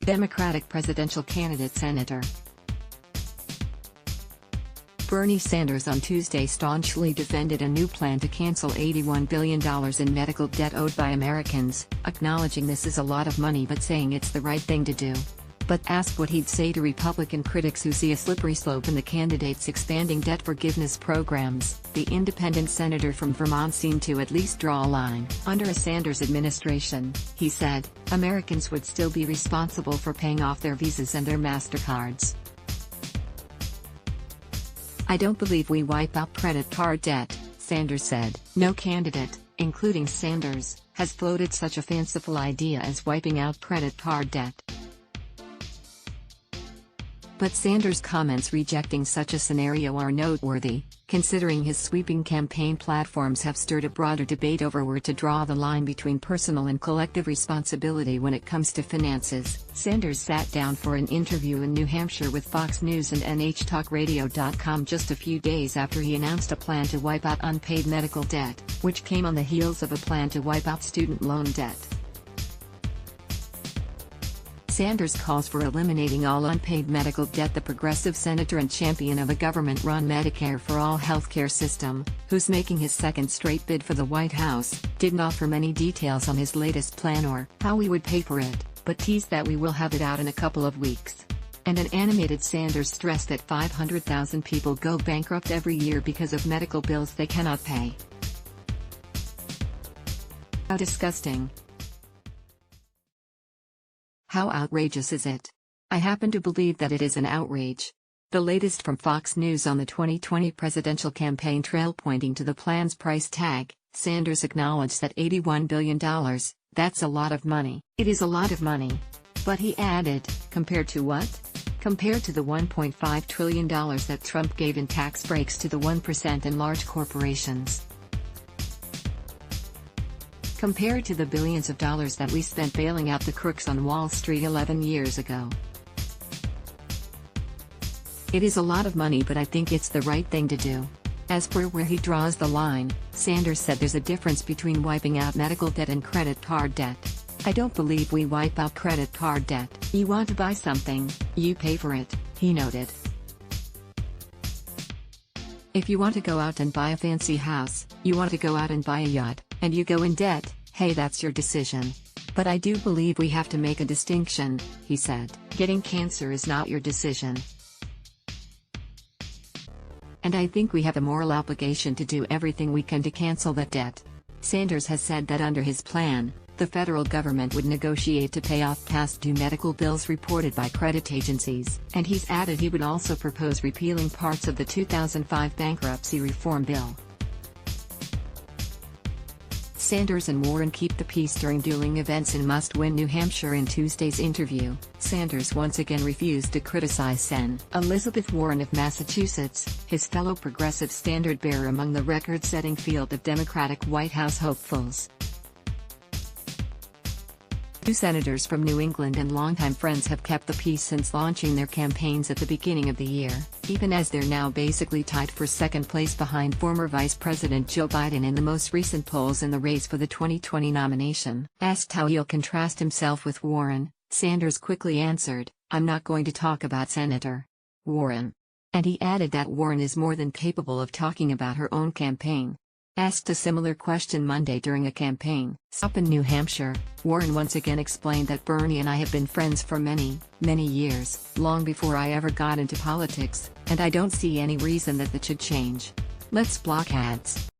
Democratic presidential candidate Senator Bernie Sanders on Tuesday staunchly defended a new plan to cancel $81 billion in medical debt owed by Americans, acknowledging this is a lot of money but saying it's the right thing to do. But asked what he'd say to Republican critics who see a slippery slope in the candidate's expanding debt forgiveness programs, the independent senator from Vermont seemed to at least draw a line. Under a Sanders administration, he said, Americans would still be responsible for paying off their Visas and their MasterCards. I don't believe we wipe out credit card debt, Sanders said. No candidate, including Sanders, has floated such a fanciful idea as wiping out credit card debt. But Sanders' comments rejecting such a scenario are noteworthy, considering his sweeping campaign platforms have stirred a broader debate over where to draw the line between personal and collective responsibility when it comes to finances. Sanders sat down for an interview in New Hampshire with Fox News and NHTalkRadio.com just a few days after he announced a plan to wipe out unpaid medical debt, which came on the heels of a plan to wipe out student loan debt. Sanders calls for eliminating all unpaid medical debt. The progressive senator and champion of a government-run Medicare for All healthcare system, who's making his second straight bid for the White House, didn't offer many details on his latest plan or how we would pay for it, but teased that we will have it out in a couple of weeks. And an animated Sanders stressed that 500,000 people go bankrupt every year because of medical bills they cannot pay. How disgusting. How outrageous is it? I happen to believe that it is an outrage. The latest from Fox News on the 2020 presidential campaign trail pointing to the plan's price tag, Sanders acknowledged that $81 billion, that's a lot of money. It is a lot of money. But he added, compared to what? Compared to the $1.5 trillion that Trump gave in tax breaks to the 1% and large corporations. Compared to the billions of dollars that we spent bailing out the crooks on Wall Street 11 years ago. It is a lot of money, but I think it's the right thing to do. As for where he draws the line, Sanders said there's a difference between wiping out medical debt and credit card debt. I don't believe we wipe out credit card debt. You want to buy something, you pay for it, he noted. If you want to go out and buy a fancy house, you want to go out and buy a yacht, and you go in debt, hey, that's your decision. But I do believe we have to make a distinction, he said. Getting cancer is not your decision. And I think we have a moral obligation to do everything we can to cancel that debt. Sanders has said that under his plan, the federal government would negotiate to pay off past due medical bills reported by credit agencies, and he's added he would also propose repealing parts of the 2005 bankruptcy reform bill. Sanders and Warren keep the peace during dueling events in must-win New Hampshire. In Tuesday's interview, Sanders once again refused to criticize Sen. Elizabeth Warren of Massachusetts, his fellow progressive standard-bearer among the record-setting field of Democratic White House hopefuls. Two senators from New England and longtime friends have kept the peace since launching their campaigns at the beginning of the year, even as they're now basically tied for second place behind former Vice President Joe Biden in the most recent polls in the race for the 2020 nomination. Asked how he'll contrast himself with Warren, Sanders quickly answered, "I'm not going to talk about Senator Warren." And he added that Warren is more than capable of talking about her own campaign. Asked a similar question Monday during a campaign stop in New Hampshire, Warren once again explained that Bernie and I have been friends for many, many years, long before I ever got into politics, and I don't see any reason that should change. Let's block ads.